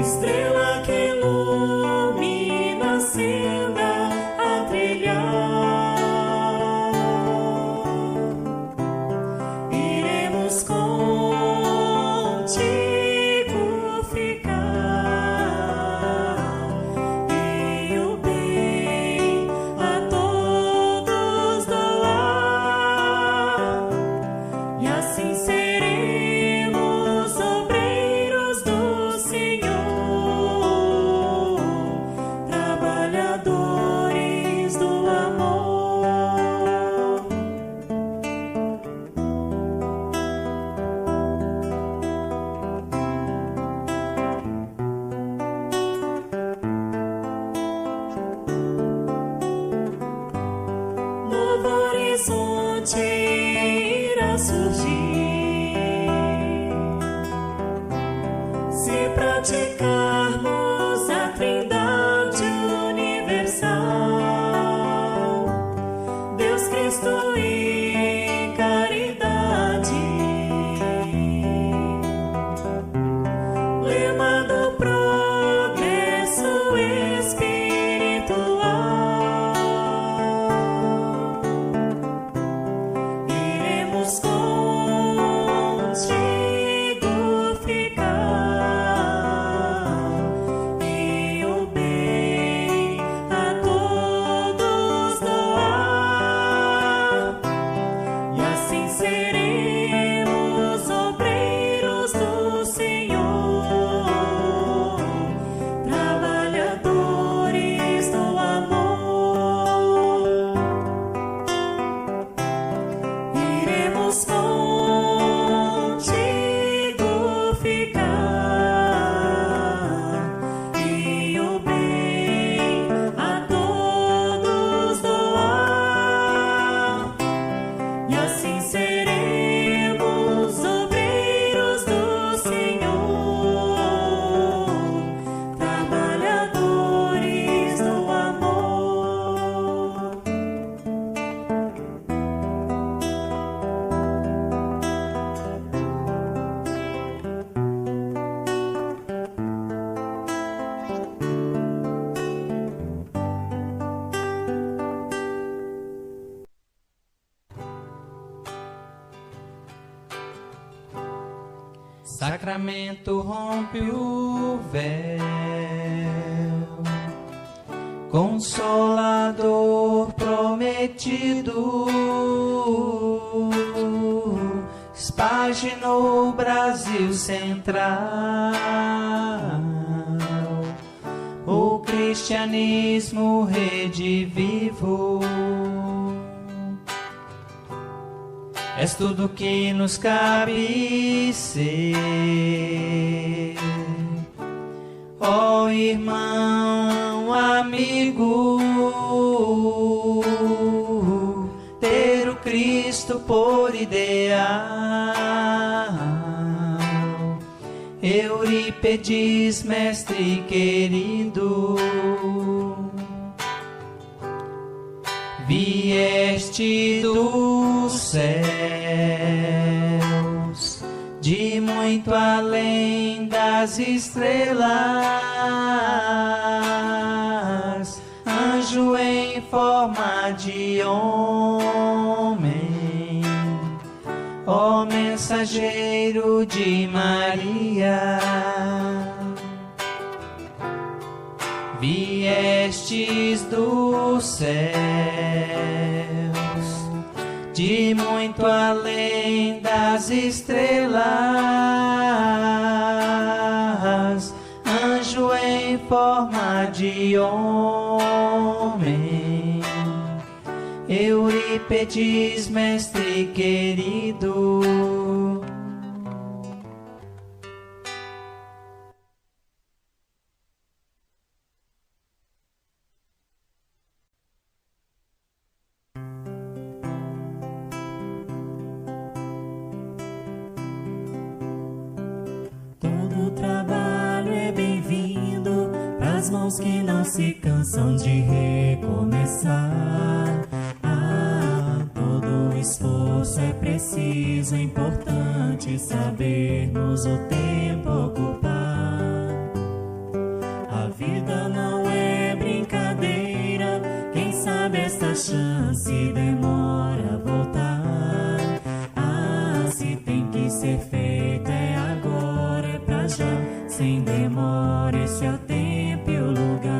estrela que ilumina a senda a trilhar. Iremos contigo ficar, e o bem a todos doar, e assim seremos obreiros do Senhor, trabalhadores do amor. Novo horizonte irá surgir se praticarmos a Trindade universal, Deus, Cristo e caridade. Lema do progresso espiritual. Iremos contigo ficar, e o bem a todos doar, e assim seremos obreiros do Senhor, trabalhadores do amor. Iremos contigo ficar, e o bem a todos doar, e assim seremos obreiros do Senhor, trabalhadores do amor. Sacramento rompe o véu, Consolador prometido, espaginou o Brasil central, o cristianismo redivivo. És tudo que nos cabe ser, ó irmão, amigo, ter o Cristo por ideal. Eurípedes, mestre querido, vieste dos céus, de muito além das estrelas, anjo em forma de homem, ó mensageiro de Maria. Viestes dos céus, de muito além das estrelas, anjo em forma de homem, Eurípedes, mestre querido. Todo trabalho é bem-vindo pras mãos que não se cansam de recomeçar. Todo esforço é preciso, é importante sabermos o tempo ocupar. vida não é brincadeira, quem sabe esta chance demora a voltar. Ah, se tem que ser feito é agora, é pra já, sem demora, esse é o tempo e o lugar.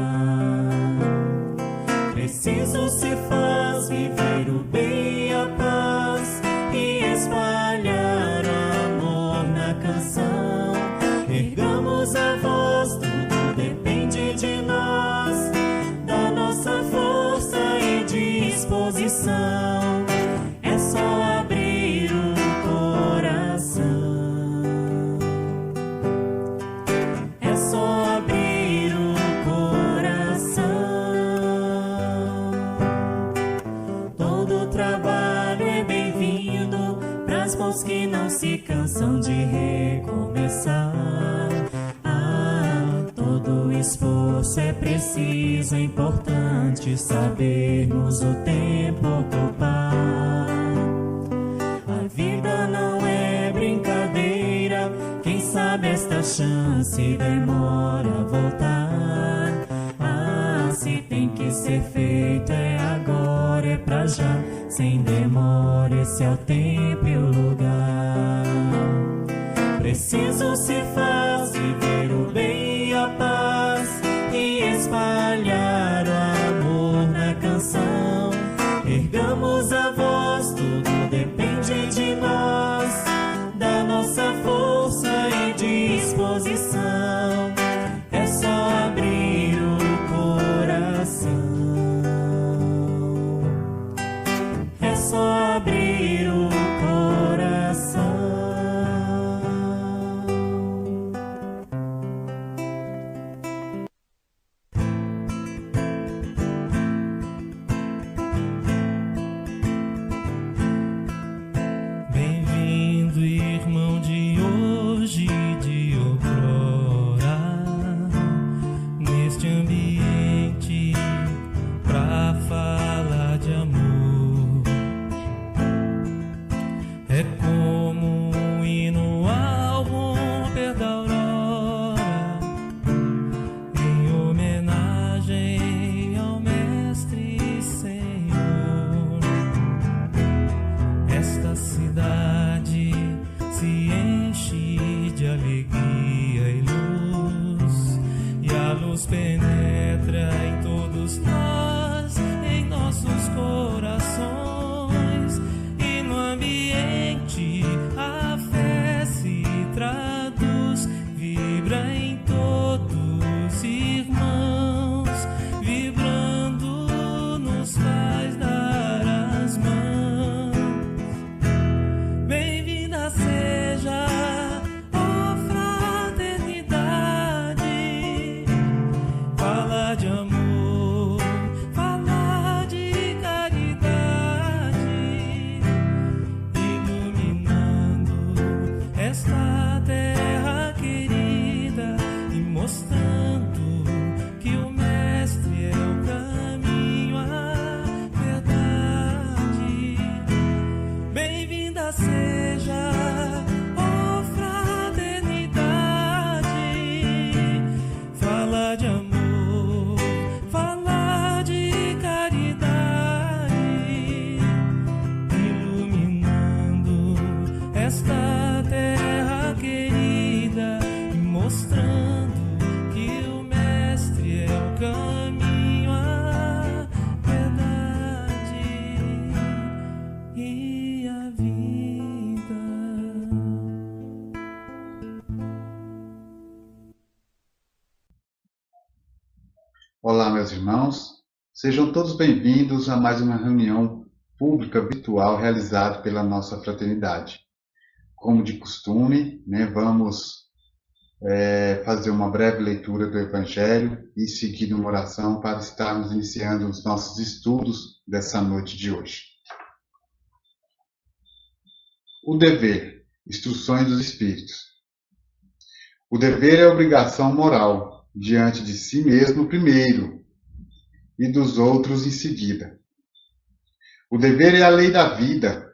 Preciso se faz viver o bem e a paz e espalhar o amor na canção. Ergamos a voz, tudo depende de nós, da nossa força e disposição. É só abrir o coração. É só abrir o coração. Todo trabalho é bem-vindo pras mãos que não se cansam de recomeçar. Todo esforço é preciso, é importante sabermos o tempo ocupar. A vida não é brincadeira, quem sabe esta chance demora a voltar. Ah, se tem que ser feito é agora, é pra já, sem demora, esse é o tempo e o lugar. Preciso se faz viver o bem e a paz e espalhar o amor na canção. Ergamos a voz, tudo depende de nós, da nossa força e disposição. É só abrir o coração. É só abrir o coração. Bem-vindo, irmão de hoje e de outrora, neste ambiente pra falar de amor. É como um hino ao romper da aurora, em homenagem ao Mestre Senhor. Esta cidade se enche de alegria e luz, e a luz penetra em todos nós, em nossos corações, e no ambiente a fé se traduz, vibra em todos irmãos, vibrando nos faz dar as mãos. Bem-vinda seja, ó fraternidade, falar de amor, falar de caridade, iluminando esta terra querida e mostrando que o Mestre é o caminho, a verdade. Bem-vinda seja, ó fraternidade, falar de amor, falar de caridade, iluminando esta terra querida e mostrando que o Mestre é o caminho, a verdade e a vida. Olá, meus irmãos. Sejam todos bem-vindos a mais uma reunião pública virtual realizada pela nossa fraternidade. Como de costume, vamos fazer uma breve leitura do Evangelho e seguir uma oração para estarmos iniciando os nossos estudos dessa noite de hoje. O dever, instruções dos Espíritos. O dever é obrigação moral, diante de si mesmo primeiro e dos outros em seguida. O dever é a lei da vida.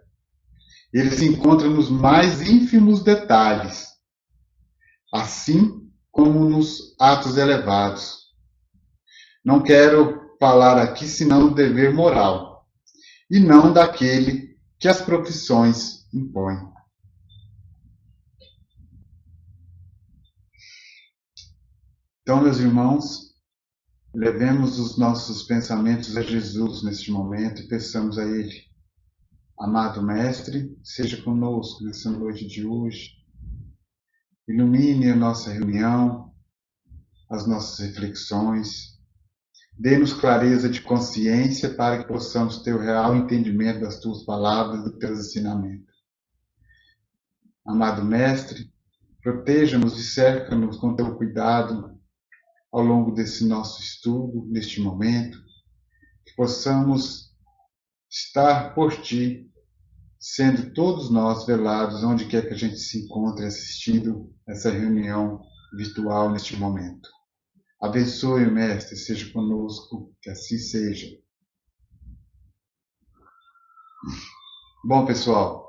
Ele se encontra nos mais ínfimos detalhes, assim como nos atos elevados, Não quero falar aqui senão do dever moral, e não daquele que as profissões impõem. Então, meus irmãos, levemos os nossos pensamentos a Jesus neste momento e peçamos a Ele: amado Mestre, seja conosco nessa noite de hoje. Ilumine a nossa reunião, as nossas reflexões. Dê-nos clareza de consciência para que possamos ter o real entendimento das Tuas palavras e dos Teus ensinamentos. Amado Mestre, proteja-nos e cerca-nos com Teu cuidado ao longo desse nosso estudo, neste momento, que possamos estar por Ti, sendo todos nós velados onde quer que a gente se encontre assistindo essa reunião virtual neste momento. Abençoe, Mestre, seja conosco, que assim seja. Bom, pessoal,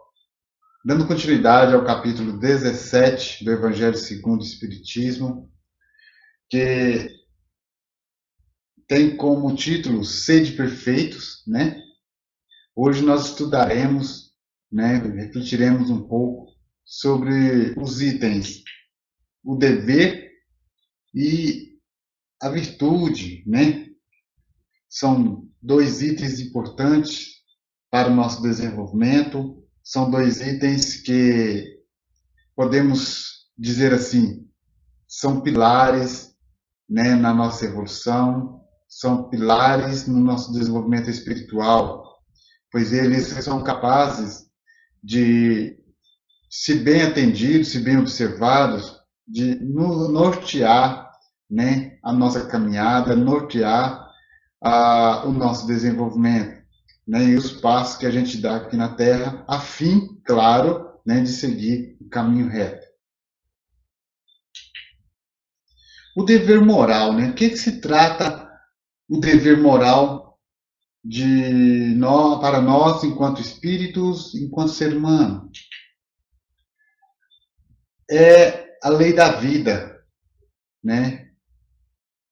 dando continuidade ao capítulo 17 do Evangelho segundo o Espiritismo, que tem como título Sede Perfeitos, né? Hoje nós estudaremos, né, refletiremos um pouco sobre os itens, o dever e a virtude, né? São dois itens importantes para o nosso desenvolvimento, são dois itens que podemos dizer assim, são pilares, né, na nossa evolução, são pilares no nosso desenvolvimento espiritual, pois eles são capazes de, se bem atendidos, se bem observados, de nortear, né, a nossa caminhada, nortear o nosso desenvolvimento, né, e os passos que a gente dá aqui na Terra, a fim, claro, né, de seguir o caminho reto. O dever moral, né? O que se trata o dever moral para nós, enquanto espíritos, enquanto ser humano? É a lei da vida, né?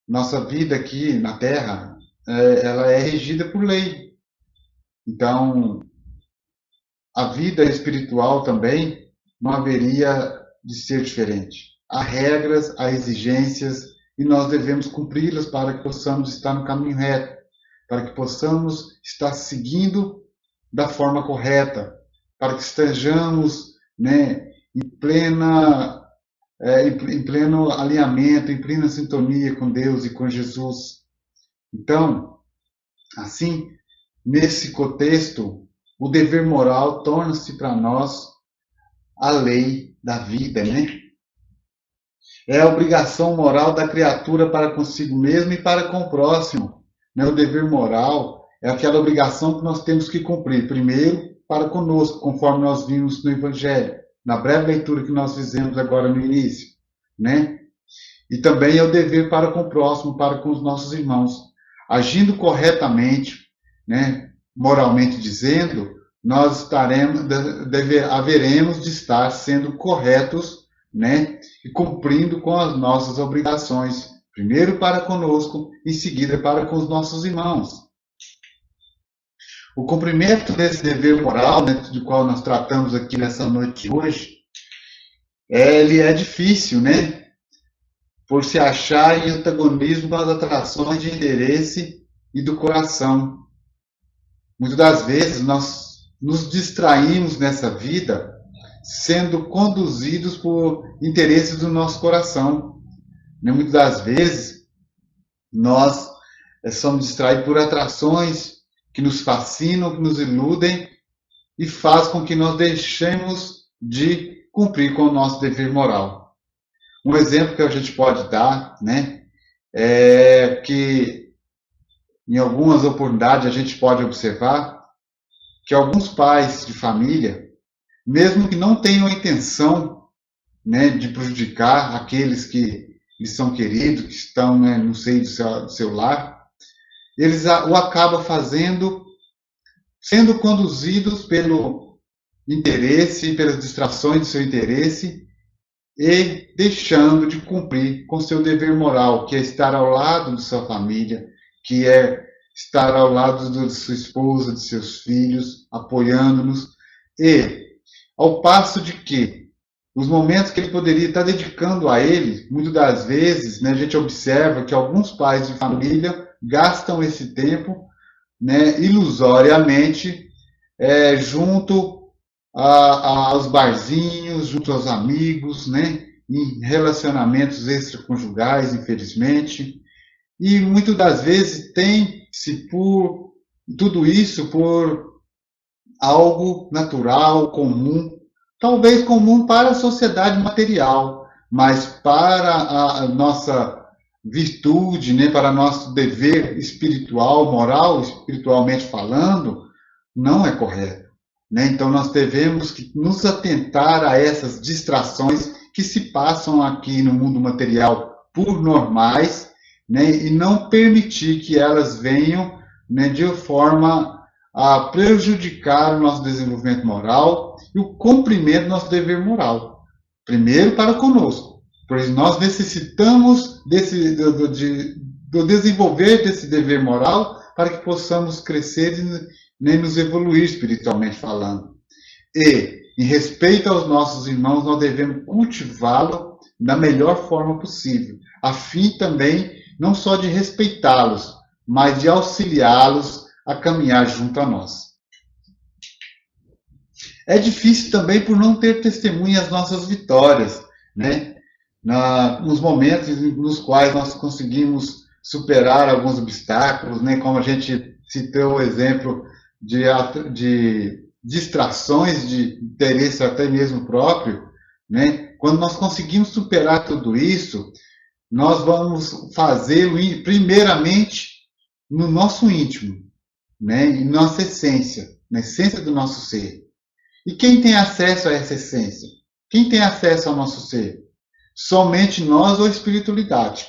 Nossa vida aqui na Terra, ela é regida por lei. Então, a vida espiritual também não haveria de ser diferente. Há regras, há exigências, e nós devemos cumpri-las para que possamos estar no caminho reto, para que possamos estar seguindo da forma correta, para que estejamos, né, em pleno alinhamento, em plena sintonia com Deus e com Jesus. Então, assim, nesse contexto, o dever moral torna-se para nós a lei da vida, né? É a obrigação moral da criatura para consigo mesmo e para com o próximo. Né? O dever moral é aquela obrigação que nós temos que cumprir, primeiro, para conosco, conforme nós vimos no Evangelho, na breve leitura que nós fizemos agora no início, né? E também é o dever para com o próximo, para com os nossos irmãos. Agindo corretamente, né, moralmente dizendo, nós haveremos de estar sendo corretos, né, e cumprindo com as nossas obrigações, primeiro para conosco, em seguida para com os nossos irmãos. O cumprimento desse dever moral, né, do qual nós tratamos aqui nessa noite de hoje, ele é difícil, né, por se achar em antagonismo com as atrações de interesse e do coração. Muitas das vezes nós nos distraímos nessa vida sendo conduzidos por interesses do nosso coração. Muitas das vezes nós somos distraídos por atrações que nos fascinam, que nos iludem e faz com que nós deixemos de cumprir com o nosso dever moral. Um exemplo que a gente pode dar, né, é que em algumas oportunidades a gente pode observar que alguns pais de família, mesmo que não tenham a intenção, né, de prejudicar aqueles que lhes são queridos, que estão, né, no seio do seu lar, eles o acabam fazendo, sendo conduzidos pelo interesse, pelas distrações do seu interesse, e deixando de cumprir com seu dever moral, que é estar ao lado de sua família, que é estar ao lado de sua esposa, de seus filhos, apoiando-nos, e ao passo de que os momentos que ele poderia estar dedicando a ele, muitas das vezes, né, a gente observa que alguns pais de família gastam esse tempo, né, ilusoriamente, junto aos barzinhos, junto aos amigos, né, em relacionamentos extraconjugais, infelizmente, e muitas das vezes tem-se por tudo isso por algo natural, comum, talvez comum para a sociedade material, mas para a nossa virtude, né, para nosso dever espiritual, moral, espiritualmente falando, não é correto. Né? Então, nós devemos nos atentar a essas distrações que se passam aqui no mundo material por normais, né, e não permitir que elas venham, né, de forma a prejudicar o nosso desenvolvimento moral e o cumprimento do nosso dever moral. Primeiro para conosco, pois nós necessitamos do desenvolver desse dever moral para que possamos crescer e nos evoluir espiritualmente falando. E, em respeito aos nossos irmãos, nós devemos cultivá-lo da melhor forma possível, a fim também não só de respeitá-los, mas de auxiliá-los a caminhar junto a nós. É difícil também por não ter testemunha as nossas vitórias, né? Nos momentos nos quais nós conseguimos superar alguns obstáculos, né? Como a gente citou o exemplo de distrações de interesse até mesmo próprio, né? Quando nós conseguimos superar tudo isso, nós vamos fazê-lo primeiramente no nosso íntimo, né? Em nossa essência, na essência do nosso ser. E quem tem acesso a essa essência? Quem tem acesso ao nosso ser? Somente nós ou a espiritualidade,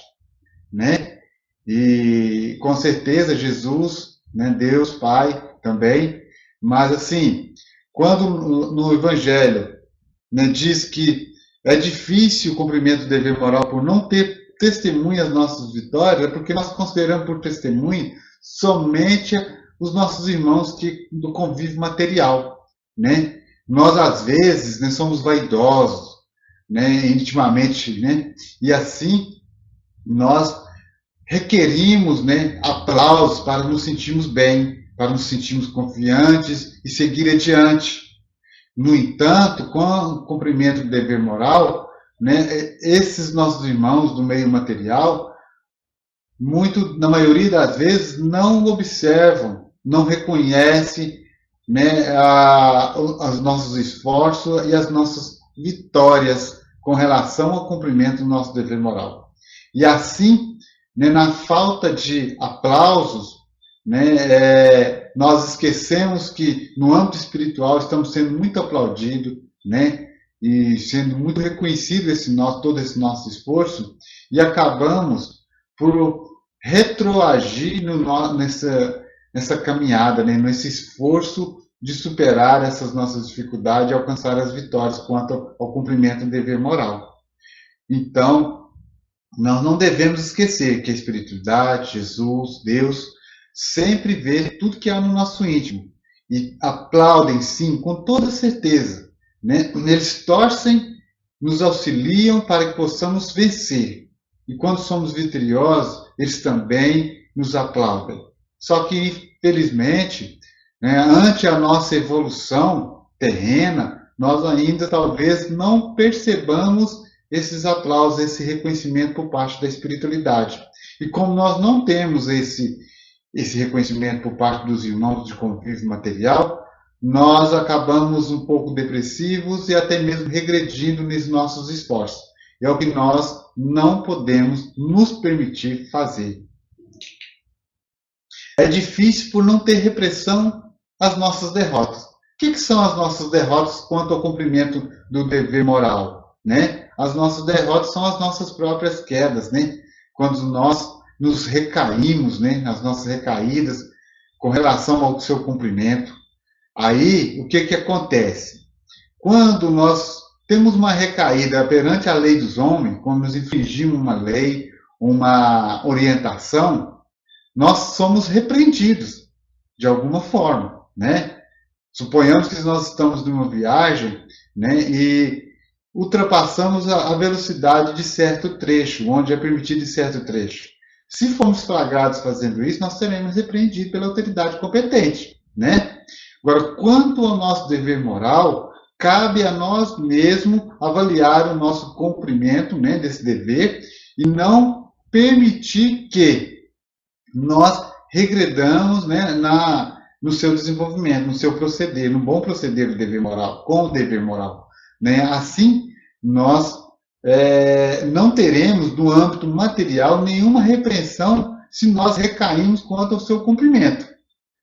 né? E com certeza Jesus, né? Deus Pai também, mas assim, quando no Evangelho, né, diz que é difícil o cumprimento do dever moral por não ter testemunha das nossas vitórias, é porque nós consideramos por testemunha somente os nossos irmãos do convívio material, né? Nós, às vezes, né, somos vaidosos, né, intimamente, né? E assim, nós requerimos, né, aplausos para nos sentirmos bem, para nos sentirmos confiantes e seguir adiante. No entanto, com o cumprimento do dever moral, né, esses nossos irmãos do meio material, na maioria das vezes, não observam, não reconhecem, né, os nossos esforços e as nossas vitórias com relação ao cumprimento do nosso dever moral. E assim, né, na falta de aplausos, né, nós esquecemos que no âmbito espiritual estamos sendo muito aplaudidos, né, e sendo muito reconhecido todo esse nosso esforço, e acabamos por retroagir nessa caminhada, né, nesse esforço de superar essas nossas dificuldades e alcançar as vitórias quanto ao cumprimento do dever moral. Então, nós não devemos esquecer que a espiritualidade, Jesus, Deus, sempre vê tudo que há no nosso íntimo e aplaudem, sim, com toda certeza, né? Eles torcem, nos auxiliam para que possamos vencer. E quando somos vitoriosos, eles também nos aplaudem. Só que, infelizmente, né, ante a nossa evolução terrena, nós ainda talvez não percebamos esses aplausos, esse reconhecimento por parte da espiritualidade. E como nós não temos esse reconhecimento por parte dos irmãos de convívio material, nós acabamos um pouco depressivos e até mesmo regredindo nos nossos esforços. É o que nós não podemos nos permitir fazer. É difícil por não ter repressão às nossas derrotas. O que são as nossas derrotas quanto ao cumprimento do dever moral, né? As nossas derrotas são as nossas próprias quedas, né? Quando nós nos recaímos, né? As nossas recaídas com relação ao seu cumprimento. Aí, o que acontece? Quando nós temos uma recaída perante a lei dos homens, quando nos infringimos uma lei, uma orientação, nós somos repreendidos de alguma forma, né? Suponhamos que nós estamos numa viagem, né, e ultrapassamos a velocidade de certo trecho, onde é permitido certo trecho. Se formos flagrados fazendo isso, nós seremos repreendidos pela autoridade competente, né? Agora, quanto ao nosso dever moral, cabe a nós mesmos avaliar o nosso cumprimento, né, desse dever e não permitir que nós regredamos, né, no seu desenvolvimento, no seu proceder, no bom proceder do dever moral, com o dever moral, né? Assim, nós não teremos, no âmbito material, nenhuma repreensão se nós recaímos quanto ao seu cumprimento,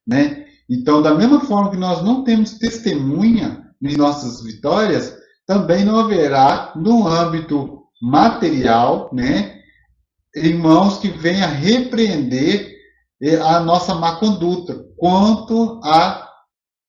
né? Então, da mesma forma que nós não temos testemunha em nossas vitórias, também não haverá, no âmbito material, né, irmãos que venham repreender a nossa má conduta quanto a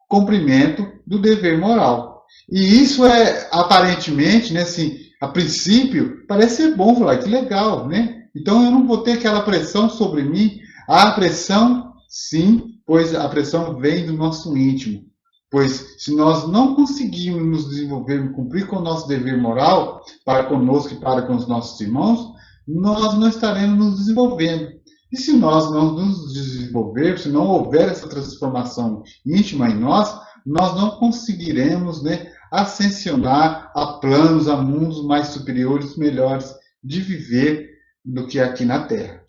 cumprimento do dever moral. E isso aparentemente, né, assim, a princípio, parece ser bom, falar que legal, né? Então eu não vou ter aquela pressão sobre mim. Há pressão, sim, pois a pressão vem do nosso íntimo. Pois se nós não conseguirmos nos desenvolver, cumprir com o nosso dever moral, para conosco e para com os nossos irmãos, nós não estaremos nos desenvolvendo. E se nós não nos desenvolvermos, se não houver essa transformação íntima em nós não conseguiremos, né, ascensionar a planos, a mundos mais superiores, melhores de viver do que aqui na Terra.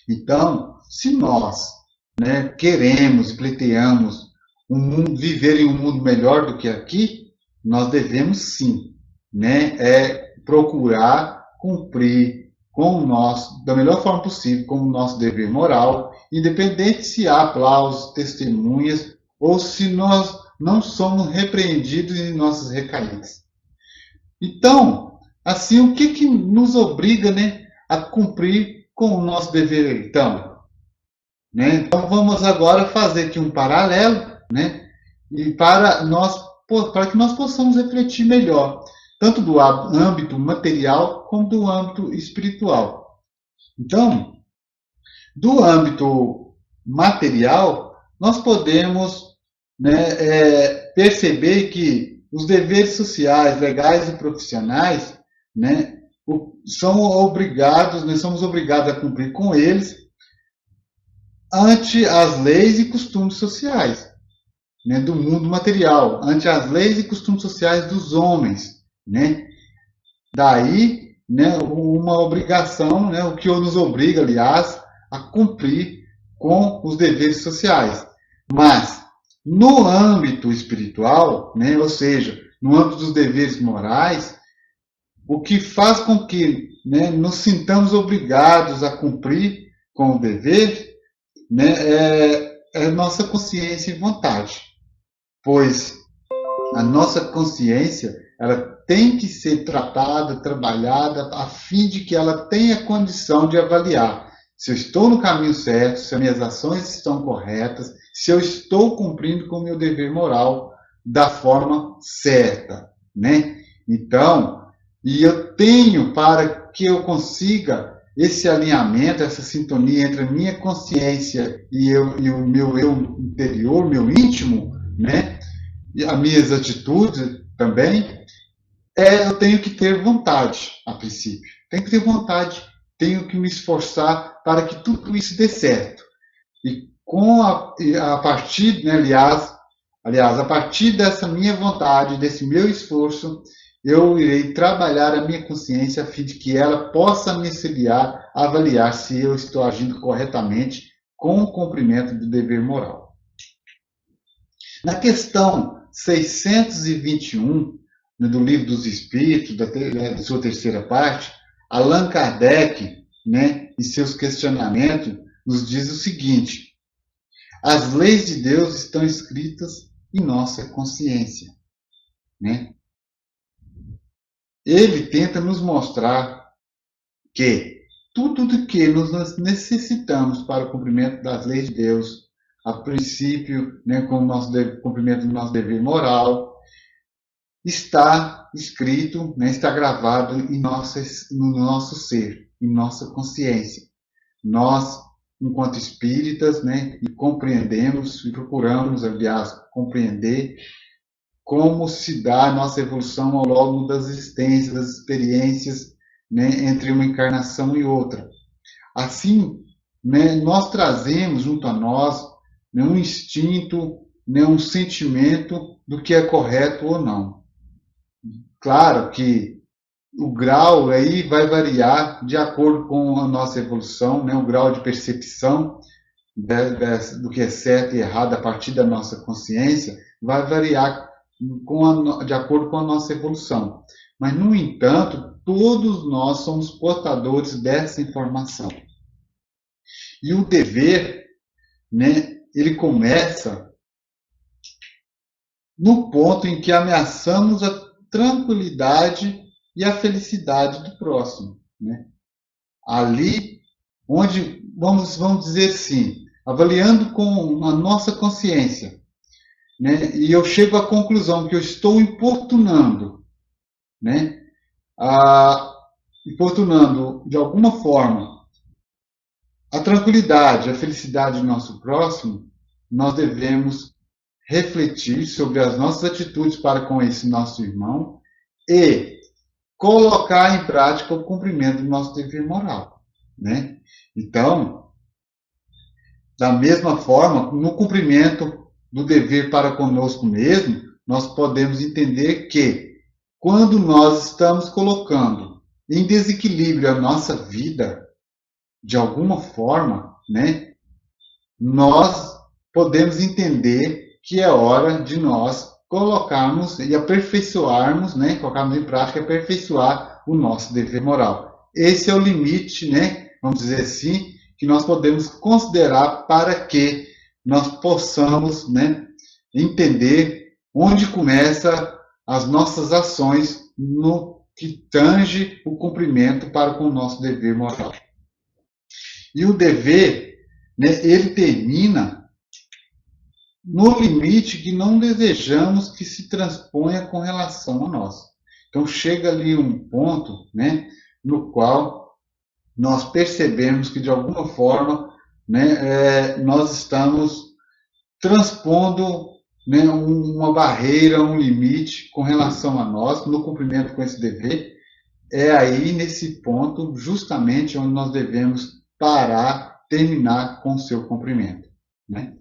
Então, se nós, né, queremos e pleiteamos viver em um mundo melhor do que aqui, nós devemos sim, né, procurar cumprir da melhor forma possível, com o nosso dever moral, independente se há aplausos, testemunhas, ou se nós não somos repreendidos em nossas recaídas. Então, assim, o que nos obriga, né, a cumprir com o nosso dever, então? Né? Então, vamos agora fazer aqui um paralelo, né, e para que nós possamos refletir melhor, tanto do âmbito material como do âmbito espiritual. Então, do âmbito material, nós podemos, né, perceber que os deveres sociais, legais e profissionais, né, somos obrigados a cumprir com eles ante as leis e costumes sociais, né, do mundo material, ante as leis e costumes sociais dos homens, né? Daí, né, uma obrigação, né, o que nos obriga, aliás, a cumprir com os deveres sociais. Mas, no âmbito espiritual, né, ou seja, no âmbito dos deveres morais, o que faz com que, né, nos sintamos obrigados a cumprir com o dever, né, é nossa consciência e vontade. Pois a nossa consciência, ela tem que ser tratada, trabalhada, a fim de que ela tenha condição de avaliar se eu estou no caminho certo, se as minhas ações estão corretas, se eu estou cumprindo com o meu dever moral da forma certa, né? Então, e eu tenho, para que eu consiga esse alinhamento, essa sintonia entre a minha consciência e o meu eu interior, meu íntimo, né? E as minhas atitudes também, eu tenho que ter vontade, a princípio. Tenho que ter vontade, tenho que me esforçar para que tudo isso dê certo. E a partir, né, aliás, a partir dessa minha vontade, desse meu esforço, eu irei trabalhar a minha consciência a fim de que ela possa me auxiliar a avaliar se eu estou agindo corretamente com o cumprimento do dever moral. Na questão 621, do Livro dos Espíritos, da sua terceira parte, Allan Kardec, né, em seus questionamentos, nos diz o seguinte: as leis de Deus estão escritas em nossa consciência, né? Ele tenta nos mostrar que tudo do que nós necessitamos para o cumprimento das leis de Deus, a princípio, né, com o cumprimento do nosso dever moral, está escrito, né, está gravado no nosso ser, em nossa consciência. nós, enquanto espíritas, né, e compreendemos e procuramos, aliás, compreender como se dá a nossa evolução ao longo das existências, das experiências, né, entre uma encarnação e outra. Assim, né, nós trazemos junto a nós, né, um instinto, né, um sentimento do que é correto ou não. Claro que o grau aí vai variar de acordo com a nossa evolução, né, o grau de percepção do que é certo e errado a partir da nossa consciência vai variar de acordo com a nossa evolução. Mas, no entanto, todos nós somos portadores dessa informação. E o dever, né, ele começa no ponto em que ameaçamos a tranquilidade e a felicidade do próximo, né? Ali onde, vamos dizer assim, avaliando com a nossa consciência, né, e eu chego à conclusão que eu estou importunando, né, importunando de alguma forma a tranquilidade, a felicidade do nosso próximo, nós devemos refletir sobre as nossas atitudes para com esse nosso irmão e colocar em prática o cumprimento do nosso dever moral, né? Então, da mesma forma, no cumprimento do dever para conosco mesmo, nós podemos entender que quando nós estamos colocando em desequilíbrio a nossa vida, de alguma forma, né, nós podemos entender que é hora de nós colocarmos e aperfeiçoarmos, né, colocarmos em prática e aperfeiçoar o nosso dever moral. Esse é o limite, né, vamos dizer assim, que nós podemos considerar para que nós possamos, né, entender onde começa as nossas ações no que tange o cumprimento para com o nosso dever moral. E o dever, né, ele termina no limite que não desejamos que se transponha com relação a nós. Então chega ali um ponto, né, no qual nós percebemos que de alguma forma, né, nós estamos transpondo, né, uma barreira, um limite com relação a nós, no cumprimento com esse dever. É aí nesse ponto justamente onde nós devemos parar, terminar com o seu cumprimento, né?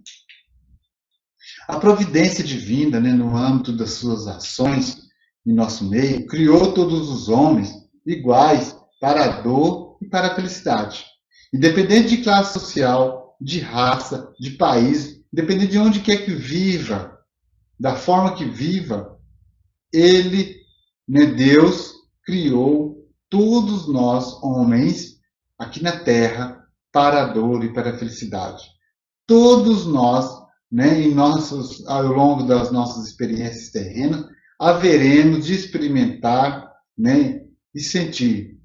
A providência divina, né, no âmbito das suas ações em nosso meio, criou todos os homens iguais para a dor e para a felicidade. Independente de classe social, de raça, de país, independente de onde quer que viva, da forma que viva, ele, né, Deus, criou todos nós, homens, aqui na Terra, para a dor e para a felicidade. Todos nós, né, ao longo das nossas experiências terrenas, haveremos de experimentar, né, e sentir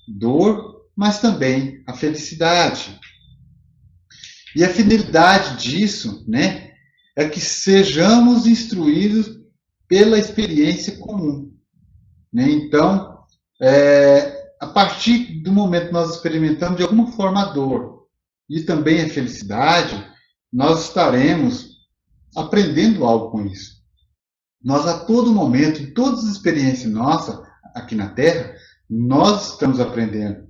dor, mas também a felicidade. E a finalidade disso, né, é que sejamos instruídos pela experiência comum, né? Então, a partir do momento que nós experimentamos de alguma forma a dor e também a felicidade, nós estaremos aprendendo algo com isso. Nós, a todo momento, em todas as experiências nossas aqui na Terra, nós estamos aprendendo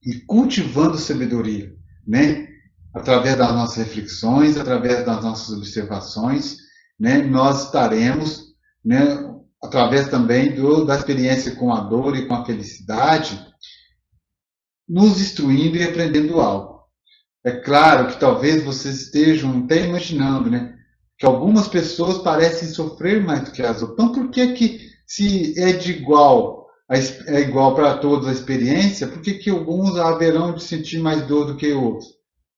e cultivando sabedoria, né? Através das nossas reflexões, através das nossas observações, né? Nós estaremos, né, através também da experiência com a dor e com a felicidade, nos instruindo e aprendendo algo. É claro que talvez vocês estejam até imaginando, né, que algumas pessoas parecem sofrer mais do que as outras. Então, por que se é igual para todos a experiência, por que alguns haverão de sentir mais dor do que outros?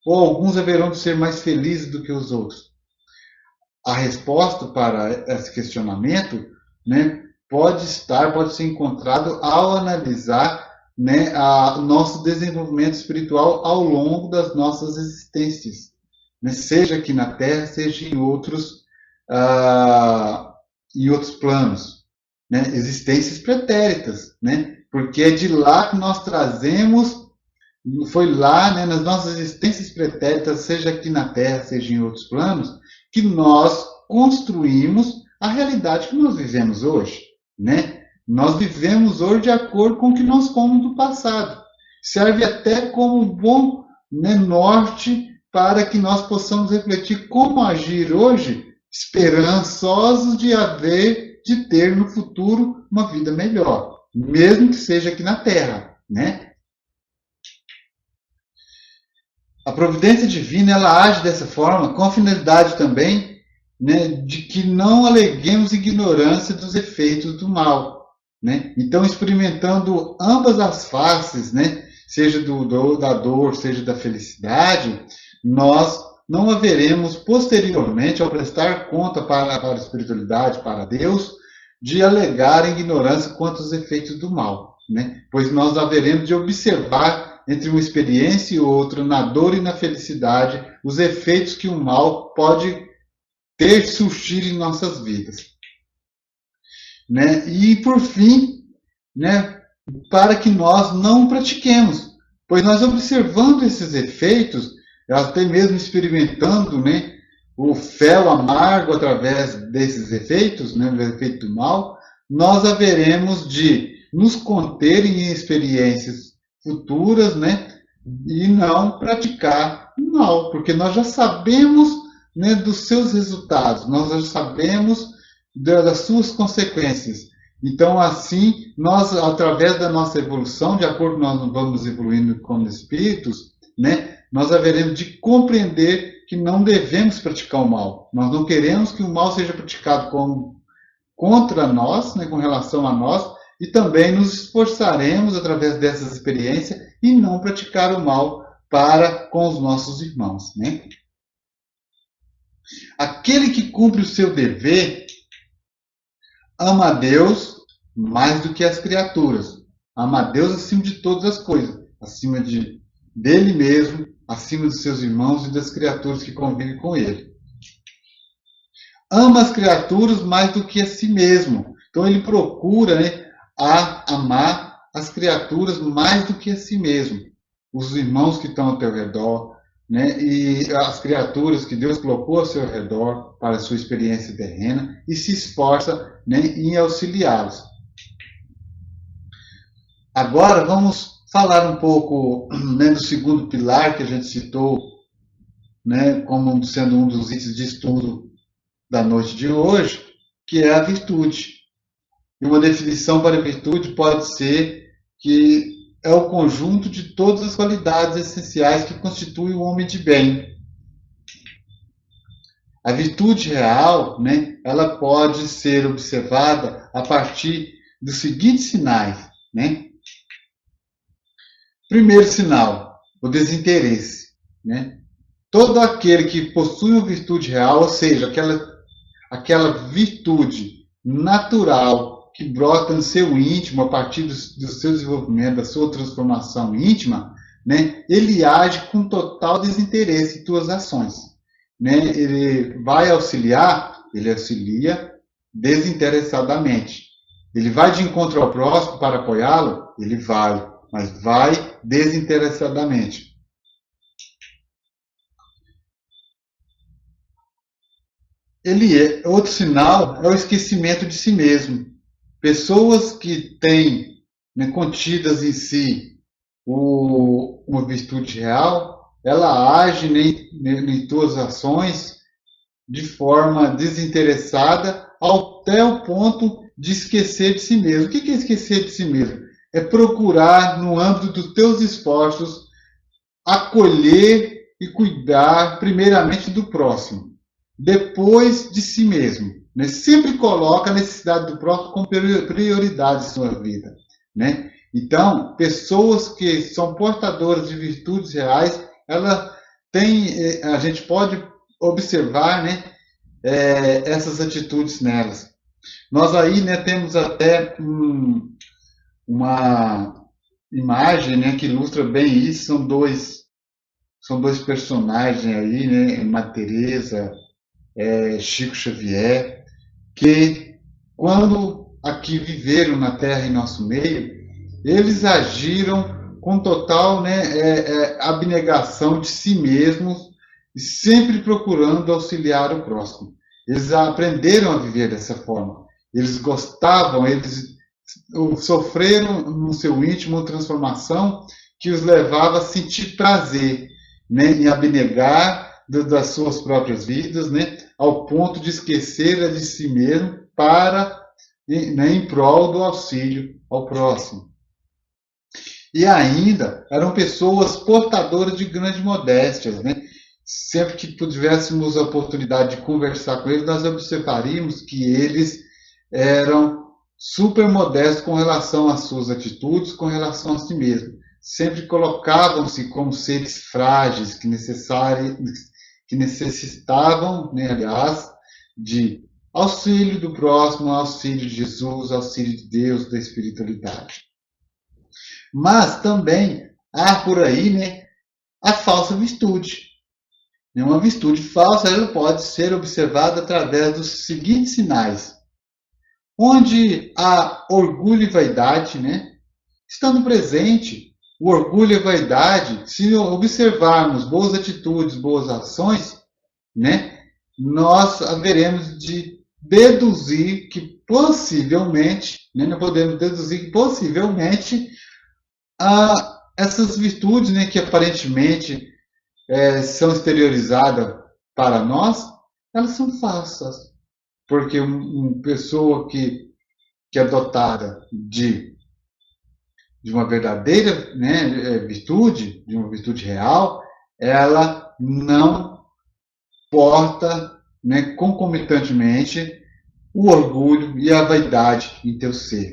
Ou alguns haverão de ser mais felizes do que os outros? A resposta para esse questionamento, né, pode ser encontrado ao analisar, né, o nosso desenvolvimento espiritual ao longo das nossas existências, né, seja aqui na Terra, seja em outros planos, né, existências pretéritas, né, porque é de lá que nós trazemos, foi lá, né, nas nossas existências pretéritas, seja aqui na Terra, seja em outros planos, que nós construímos a realidade que nós vivemos hoje, né? Nós vivemos hoje de acordo com o que nós fomos do passado. Serve até como um bom, né, norte para que nós possamos refletir como agir hoje, esperançosos de ter no futuro uma vida melhor, mesmo que seja aqui na Terra, né? A providência divina, ela age dessa forma com a finalidade também, né, de que não aleguemos ignorância dos efeitos do mal, né? Então, experimentando ambas as faces, né, seja da dor, seja da felicidade, nós não haveremos posteriormente, ao prestar conta para a espiritualidade, para Deus, de alegar ignorância quanto aos efeitos do mal, né? Pois nós haveremos de observar entre uma experiência e outra, na dor e na felicidade, os efeitos que o mal pode ter, surgir em nossas vidas, né? E, por fim, né, para que nós não pratiquemos, pois nós observando esses efeitos, até mesmo experimentando, né, o fel amargo através desses efeitos, né, do efeito do mal, nós haveremos de nos conter em experiências futuras, né, e não praticar o mal, porque nós já sabemos, né, dos seus resultados, nós já sabemos das suas consequências. Então, assim, nós, através da nossa evolução, de acordo com nós vamos evoluindo como espíritos, né, nós haveremos de compreender que não devemos praticar o mal. Nós não queremos que o mal seja praticado contra nós, né, com relação a nós, e também nos esforçaremos, através dessas experiências, e não praticar o mal para com os nossos irmãos, né? Aquele que cumpre o seu dever ama a Deus mais do que as criaturas. Ama a Deus acima de todas as coisas, acima dele mesmo, acima dos seus irmãos e das criaturas que convivem com ele. Ama as criaturas mais do que a si mesmo. Então ele procura, né, amar as criaturas mais do que a si mesmo. Os irmãos que estão ao teu redor, né, e as criaturas que Deus colocou ao seu redor para a sua experiência terrena, e se esforça, né, em auxiliá-los. Agora vamos falar um pouco, né, do segundo pilar que a gente citou, né, como sendo um dos itens de estudo da noite de hoje, que é a virtude. E uma definição para a virtude pode ser que é o conjunto de todas as qualidades essenciais que constituem o homem de bem. A virtude real, né, ela pode ser observada a partir dos seguintes sinais, né? Primeiro sinal, o desinteresse, né? Todo aquele que possui uma virtude real, ou seja, aquela virtude natural que brota no seu íntimo a partir do seu desenvolvimento, da sua transformação íntima, né, ele age com total desinteresse em suas ações, né? Ele vai auxiliar, ele auxilia desinteressadamente. Ele vai de encontro ao próximo para apoiá-lo, ele vai, mas vai desinteressadamente. Outro sinal é o esquecimento de si mesmo. Pessoas que têm, né, contidas em si uma virtude real, ela age em suas ações de forma desinteressada até o ponto de esquecer de si mesmo. O que é esquecer de si mesmo? É procurar, no âmbito dos teus esforços, acolher e cuidar primeiramente do próximo, depois de si mesmo, né? Sempre coloca a necessidade do próximo como prioridade em sua vida, né? Então, pessoas que são portadoras de virtudes reais, ela tem, a gente pode observar, né, essas atitudes nelas. Nós aí, né, temos até uma imagem, né, que ilustra bem isso. São dois personagens aí, né, Madre Teresa, Chico Xavier, que quando aqui viveram na Terra, em nosso meio, eles agiram com total, né, abnegação de si mesmos e sempre procurando auxiliar o próximo. Eles aprenderam a viver dessa forma. Eles gostavam, eles sofreram no seu íntimo uma transformação que os levava a sentir prazer, né, em abnegar das suas próprias vidas, né, ao ponto de esquecer de si mesmo para, né, em prol do auxílio ao próximo. E ainda eram pessoas portadoras de grandes modéstias, né? Sempre que tivéssemos a oportunidade de conversar com eles, nós observaríamos que eles eram super modestos com relação às suas atitudes, com relação a si mesmos. Sempre colocavam-se como seres frágeis, que necessitavam, né, aliás, de auxílio do próximo, auxílio de Jesus, auxílio de Deus, da espiritualidade. Mas também há por aí, né, a falsa virtude. Uma virtude falsa, ela pode ser observada através dos seguintes sinais. Onde há orgulho e vaidade, né, estando presente, o orgulho e a vaidade, se observarmos boas atitudes, boas ações, né, nós haveremos de deduzir que possivelmente, né, nós podemos deduzir que possivelmente essas virtudes, né, que aparentemente são exteriorizadas para nós, elas são falsas. Porque uma pessoa que é dotada de uma verdadeira, né, virtude, de uma virtude real, ela não porta, né, concomitantemente o orgulho e a vaidade em teu ser.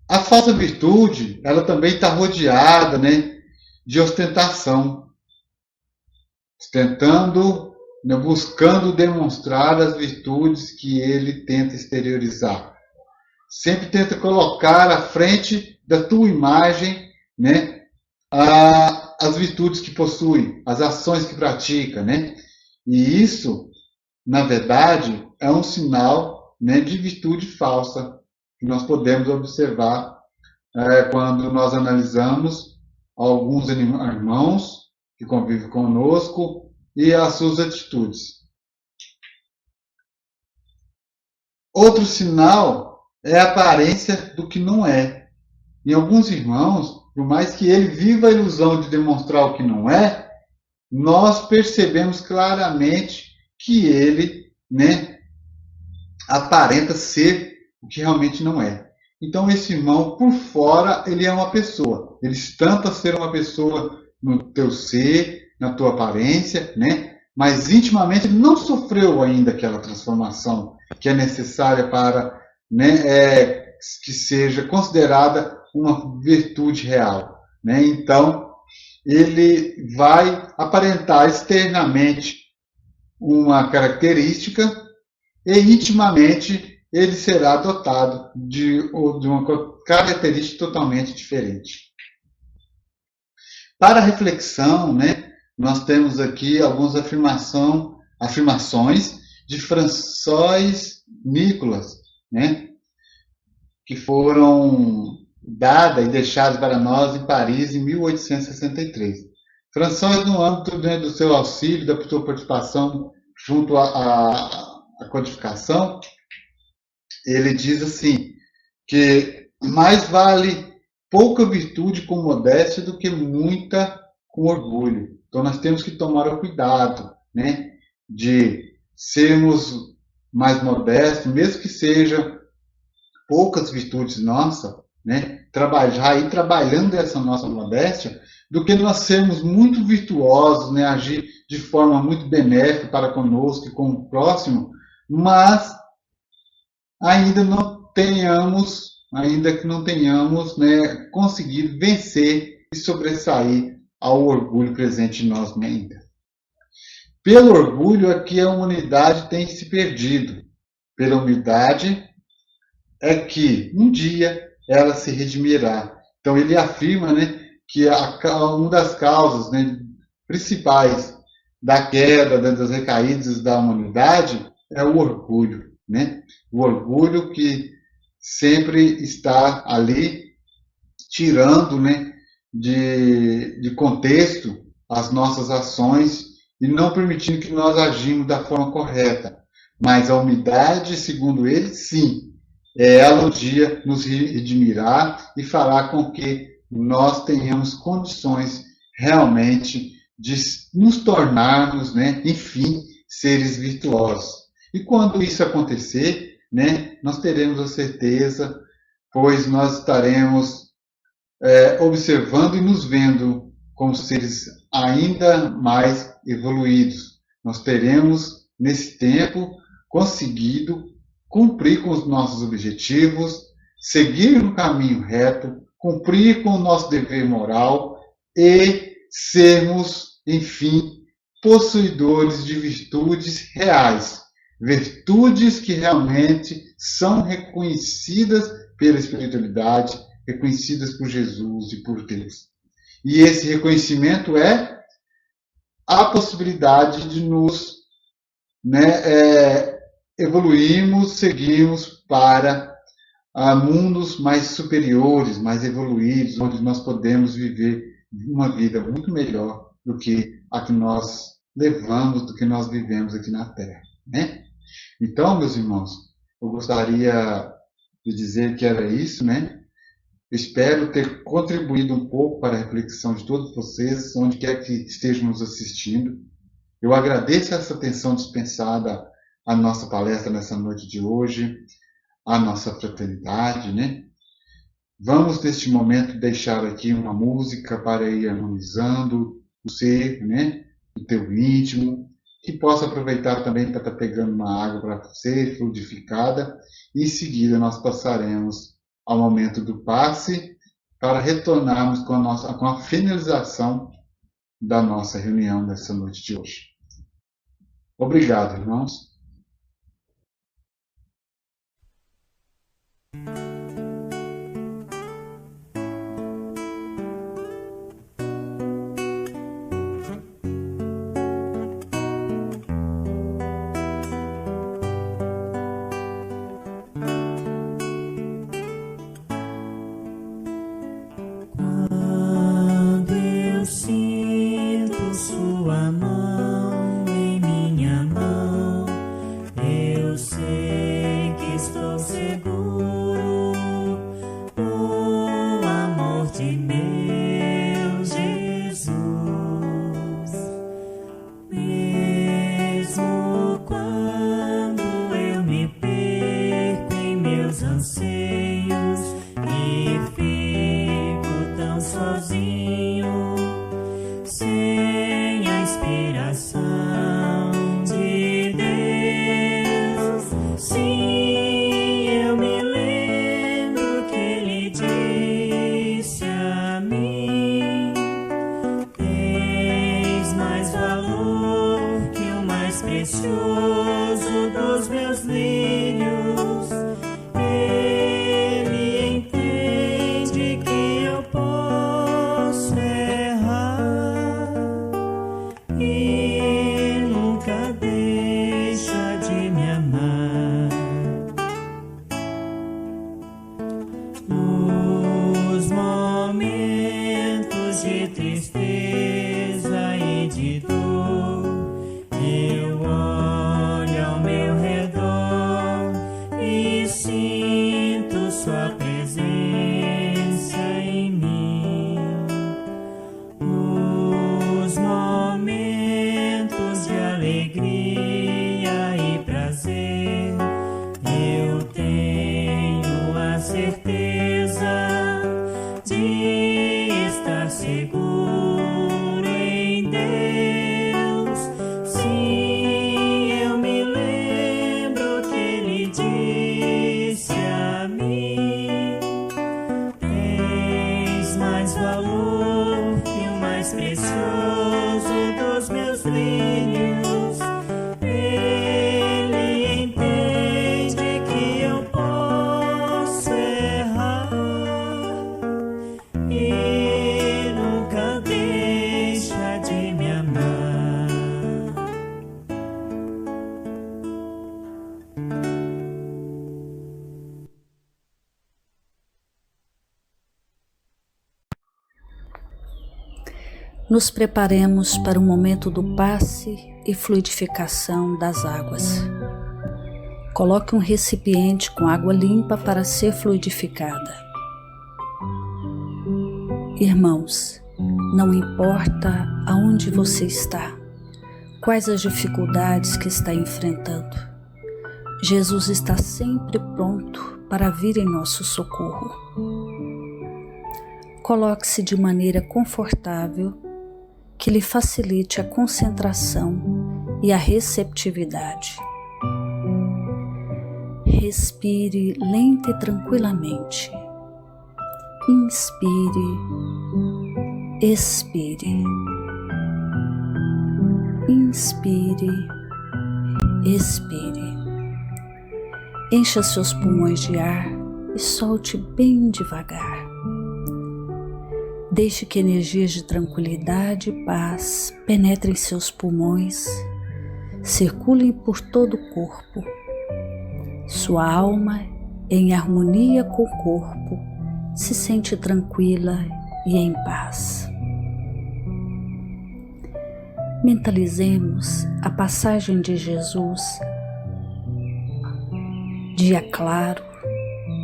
A falsa virtude, ela também está rodeada, né, de ostentação, ostentando, né, buscando demonstrar as virtudes que ele tenta exteriorizar. Sempre tenta colocar à frente da tua imagem, né, as virtudes que possui, as ações que pratica, né? E isso, na verdade, é um sinal, né, de virtude falsa que nós podemos observar quando nós analisamos alguns irmãos que convivem conosco e as suas atitudes. Outro sinal é a aparência do que não é. Em alguns irmãos, por mais que ele viva a ilusão de demonstrar o que não é, nós percebemos claramente que ele, né, aparenta ser o que realmente não é. Então, esse irmão, por fora, ele é uma pessoa. Ele estampa ser uma pessoa no teu ser, na tua aparência, né? Mas intimamente ele não sofreu ainda aquela transformação que é necessária para, né, que seja considerada uma virtude real, né? Então, ele vai aparentar externamente uma característica e intimamente ele será dotado de uma característica totalmente diferente. Para a reflexão, né, nós temos aqui algumas afirmações de François Nicolas, né, que foram dadas e deixadas para nós em Paris em 1863. François, no âmbito, né, do seu auxílio, da sua participação junto à codificação, ele diz assim, que mais vale pouca virtude com modéstia do que muita com orgulho. Então nós temos que tomar o cuidado, né, de sermos mais modestos, mesmo que seja poucas virtudes nossas, né, trabalhando essa nossa modéstia, do que nós sermos muito virtuosos, né, agir de forma muito benéfica para conosco e com o próximo, mas ainda que não tenhamos, né, conseguido vencer e sobressair ao orgulho presente em nós ainda. Pelo orgulho é que a humanidade tem se perdido. Pela humildade é que um dia ela se redimirá. Então ele afirma, né, que uma das causas, né, principais da queda, das recaídas da humanidade é o orgulho, né? O orgulho que sempre está ali tirando, né, de contexto as nossas ações e não permitindo que nós agimos da forma correta. Mas a humildade, segundo ele, sim, ela um dia nos redimirá e fará com que nós tenhamos condições realmente de nos tornarmos, né, enfim, seres virtuosos. E quando isso acontecer, né, nós teremos a certeza, pois nós estaremos observando e nos vendo como seres ainda mais evoluídos. Nós teremos, nesse tempo, conseguido cumprir com os nossos objetivos, seguir no caminho reto, cumprir com o nosso dever moral e sermos, enfim, possuidores de virtudes reais, virtudes que realmente são reconhecidas pela espiritualidade, reconhecidas por Jesus e por Deus. E esse reconhecimento é a possibilidade de nos, né, evoluirmos, seguirmos para mundos mais superiores, mais evoluídos, onde nós podemos viver uma vida muito melhor do que a que nós levamos, do que nós vivemos aqui na Terra, né? Então, meus irmãos, eu gostaria de dizer que era isso, né? Espero ter contribuído um pouco para a reflexão de todos vocês, onde quer que estejam nos assistindo. Eu agradeço essa atenção dispensada à nossa palestra nessa noite de hoje, à nossa fraternidade, né? Vamos, neste momento, deixar aqui uma música para ir harmonizando o ser, né? O teu íntimo, que possa aproveitar também para estar pegando uma água para ser fluidificada, e em seguida nós passaremos ao momento do passe para retornarmos com a finalização da nossa reunião nessa noite de hoje. Obrigado, irmãos. Estou seguro nos preparemos para o momento do passe e fluidificação das águas. Coloque um recipiente com água limpa para ser fluidificada. Irmãos, não importa aonde você está, quais as dificuldades que está enfrentando, Jesus está sempre pronto para vir em nosso socorro. Coloque-se de maneira confortável que lhe facilite a concentração e a receptividade. Respire lenta e tranquilamente. Inspire, expire. Inspire, expire. Encha seus pulmões de ar e solte bem devagar. Deixe que energias de tranquilidade e paz penetrem seus pulmões, circulem por todo o corpo. Sua alma, em harmonia com o corpo, se sente tranquila e em paz. Mentalizemos a passagem de Jesus. Dia claro,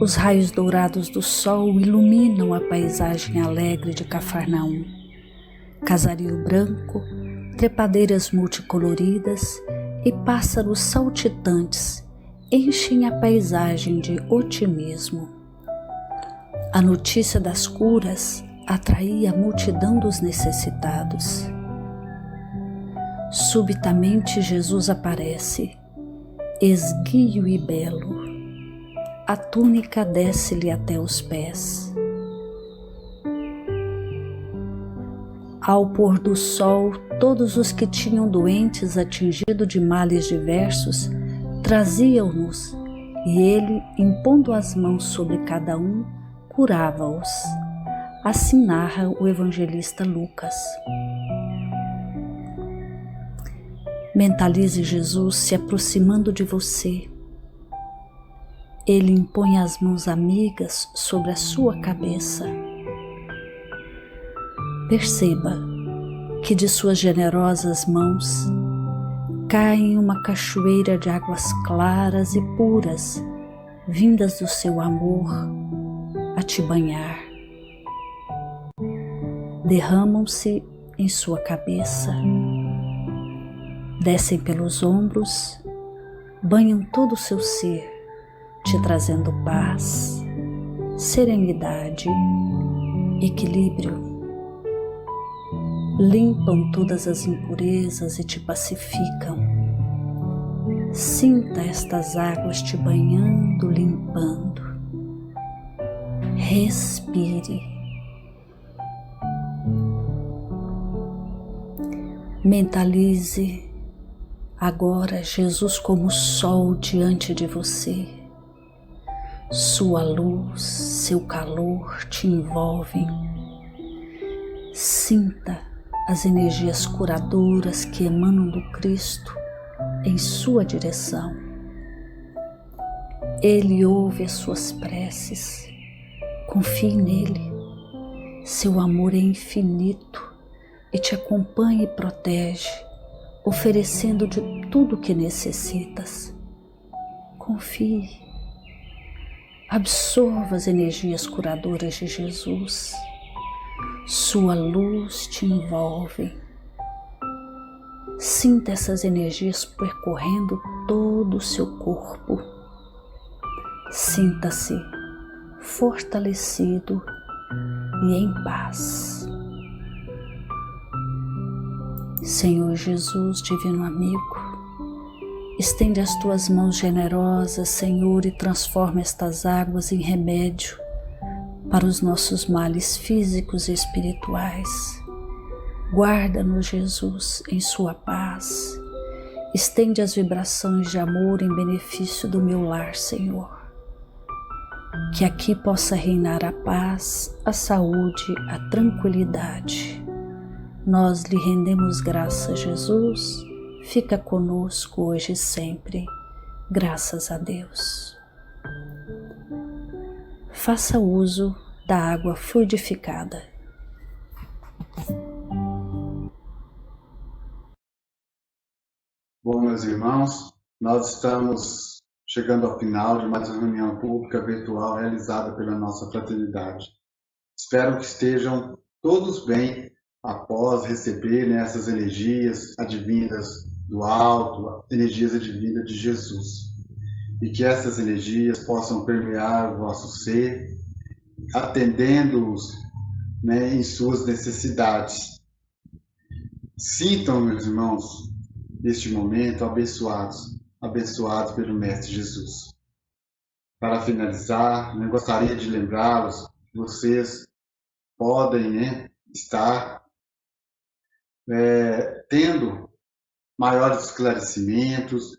os raios dourados do sol iluminam a paisagem alegre de Cafarnaum. Casario branco, trepadeiras multicoloridas e pássaros saltitantes enchem a paisagem de otimismo. A notícia das curas atraía a multidão dos necessitados. Subitamente Jesus aparece, esguio e belo. A túnica desce-lhe até os pés. Ao pôr do sol, todos os que tinham doentes atingido de males diversos traziam-nos, e ele, impondo as mãos sobre cada um, curava-os. Assim narra o evangelista Lucas. Mentalize Jesus se aproximando de você. Ele impõe as mãos amigas sobre a sua cabeça. Perceba que de suas generosas mãos cai uma cachoeira de águas claras e puras, vindas do seu amor, a te banhar. Derramam-se em sua cabeça, descem pelos ombros, banham todo o seu ser, te trazendo paz, serenidade, equilíbrio. Limpam todas as impurezas e te pacificam. Sinta estas águas te banhando, limpando. Respire. Mentalize agora Jesus como sol diante de você. Sua luz, seu calor te envolvem. Sinta as energias curadoras que emanam do Cristo em sua direção. Ele ouve as suas preces. Confie nele. Seu amor é infinito e te acompanha e protege, oferecendo de tudo o que necessitas. Confie. Absorva as energias curadoras de Jesus. Sua luz te envolve. Sinta essas energias percorrendo todo o seu corpo. Sinta-se fortalecido e em paz. Senhor Jesus, divino amigo, estende as tuas mãos generosas, Senhor, e transforma estas águas em remédio para os nossos males físicos e espirituais. Guarda-nos, Jesus, em sua paz. Estende as vibrações de amor em benefício do meu lar, Senhor. Que aqui possa reinar a paz, a saúde, a tranquilidade. Nós lhe rendemos graças, Jesus. Fica conosco hoje e sempre. Graças a Deus. Faça uso da água fluidificada. meus irmãos, nós estamos chegando ao final de mais uma reunião pública virtual realizada pela nossa fraternidade. Espero que estejam todos bem após receber, né, essas energias advindas do alto, energias advindas de Jesus. E que essas energias possam permear o vosso ser, atendendo-os, né, em suas necessidades. Sintam, meus irmãos, neste momento abençoados pelo Mestre Jesus. Para finalizar, eu gostaria de lembrá-los que vocês podem, né, estar tendo maiores esclarecimentos,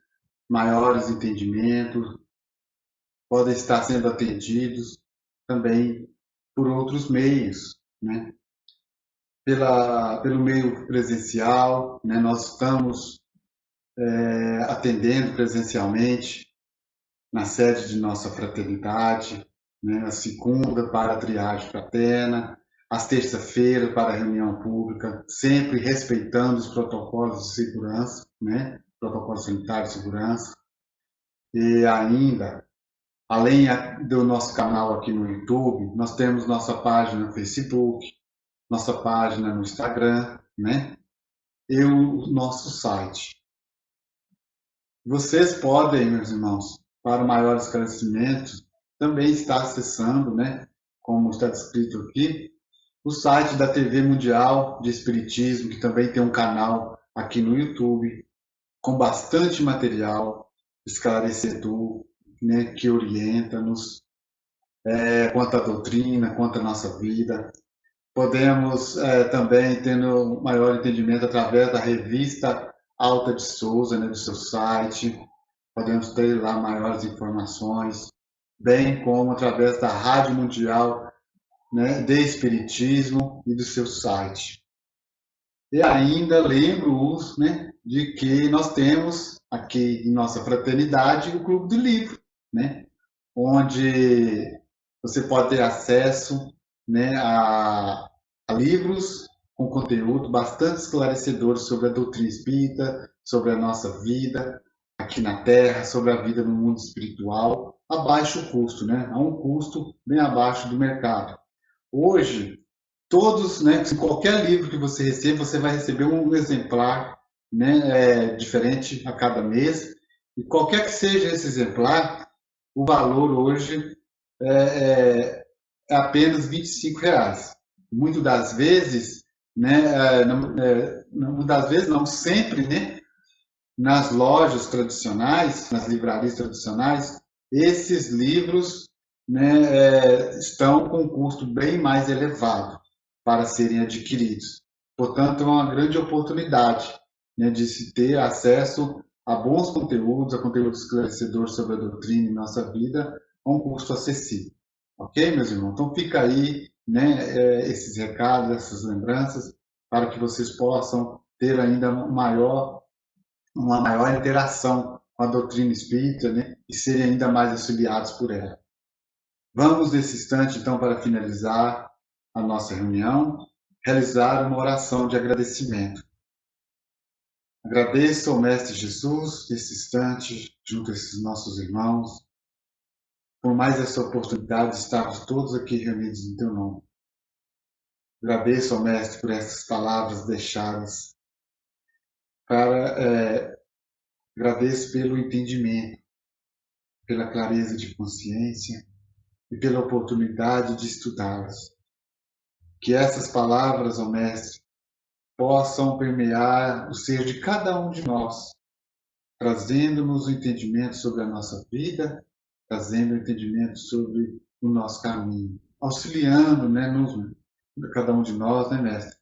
maiores entendimentos, podem estar sendo atendidos também por outros meios, né? Pelo meio presencial, né? Nós estamos atendendo presencialmente na sede de nossa fraternidade, né? A segunda para a triagem fraterna, às terça-feiras para a reunião pública, sempre respeitando os protocolos de segurança, né? Protocolo sanitário de segurança. E ainda, além do nosso canal aqui no YouTube, nós temos nossa página no Facebook, nossa página no Instagram, né? E o nosso site. Vocês podem, meus irmãos, para maiores esclarecimentos, também estar acessando, né, como está descrito aqui, o site da TV Mundial de Espiritismo, que também tem um canal aqui no YouTube, com bastante material esclarecedor, né, que orienta-nos quanto à doutrina, quanto à nossa vida. Podemos também ter um maior entendimento através da revista Alta de Souza, né, do seu site. Podemos ter lá maiores informações, bem como através da Rádio Mundial, né, de Espiritismo e do seu site. E ainda lembro-os, né, de que nós temos aqui em nossa fraternidade o Clube do Livro, né, onde você pode ter acesso, né, a livros com conteúdo bastante esclarecedores sobre a doutrina espírita, sobre a nossa vida aqui na Terra, sobre a vida no mundo espiritual, a baixo custo, né, a um custo bem abaixo do mercado. Hoje, todos, né, qualquer livro que você receba, você vai receber um exemplar, né, diferente a cada mês. E qualquer que seja esse exemplar, o valor hoje é apenas R$ 25. Muitas das vezes, né, não sempre, né, nas lojas tradicionais, nas livrarias tradicionais, esses livros, né, estão com um custo bem mais elevado para serem adquiridos. Portanto, é uma grande oportunidade, né, de se ter acesso a bons conteúdos, a conteúdos esclarecedores sobre a doutrina e nossa vida, a um custo acessível. Ok, meus irmãos? Então, fica aí, né, esses recados, essas lembranças, para que vocês possam ter ainda uma maior interação com a doutrina espírita, né, e serem ainda mais auxiliados por ela. Vamos, nesse instante, então, para finalizar a nossa reunião, realizar uma oração de agradecimento. Agradeço ao Mestre Jesus, nesse instante, junto a esses nossos irmãos, por mais essa oportunidade de estarmos todos aqui reunidos em Teu nome. Agradeço ao Mestre por essas palavras deixadas. Agradeço pelo entendimento, pela clareza de consciência e pela oportunidade de estudá-las. Que essas palavras, ó Mestre, possam permear o ser de cada um de nós, trazendo-nos o entendimento sobre a nossa vida, trazendo o entendimento sobre o nosso caminho, auxiliando, né, cada um de nós, né, Mestre,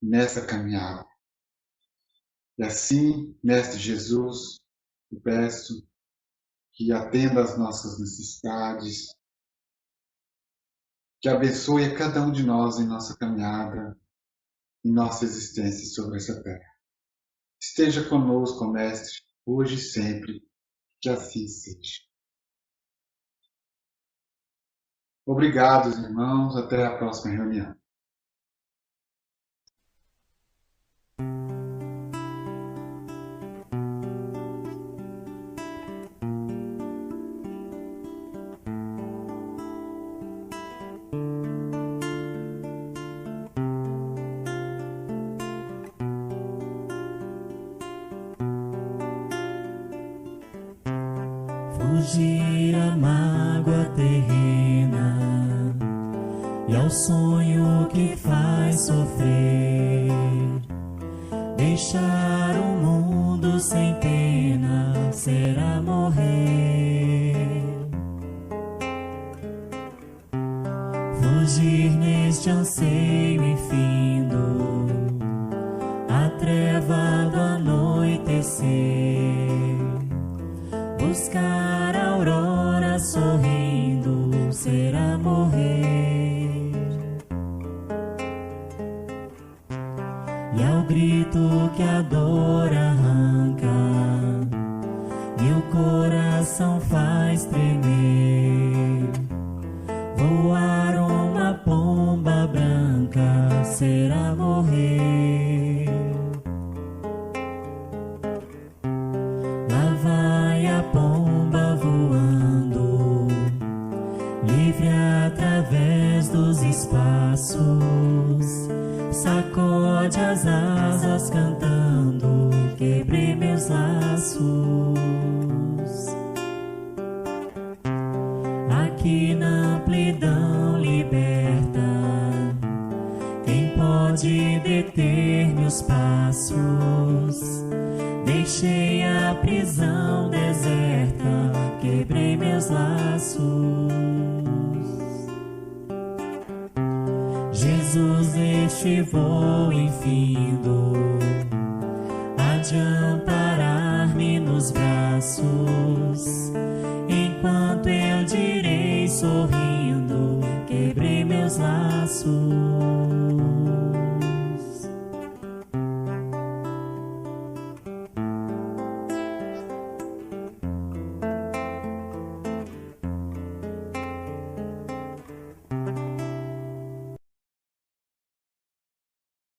nessa caminhada. E assim, Mestre Jesus, eu peço que atenda às nossas necessidades, que abençoe a cada um de nós em nossa caminhada, em nossa existência sobre essa terra. Esteja conosco, Mestre, hoje e sempre, que assim seja. Obrigado, irmãos. Até a próxima reunião. fugir à mágoa terrena e ao sonho que faz sofrer, deixar o mundo sem pena será morrer. Fugir neste anseio infindo, a treva do anoitecer, buscar a aurora sorrindo será morrer. E ao grito que a dor arranca e o coração faz tremer, voar uma pomba branca será morrer. Lá vai a pomba voando, livre através dos espaços, sacode as asas cantando, quebrei meus laços. Aqui na amplidão liberta, quem pode deter meus passos? Deixei a prisão deserta, quebrei meus laços. Jesus, este voo infindo, há de amparar-me nos braços, enquanto eu direi sorrindo, quebrei meus laços.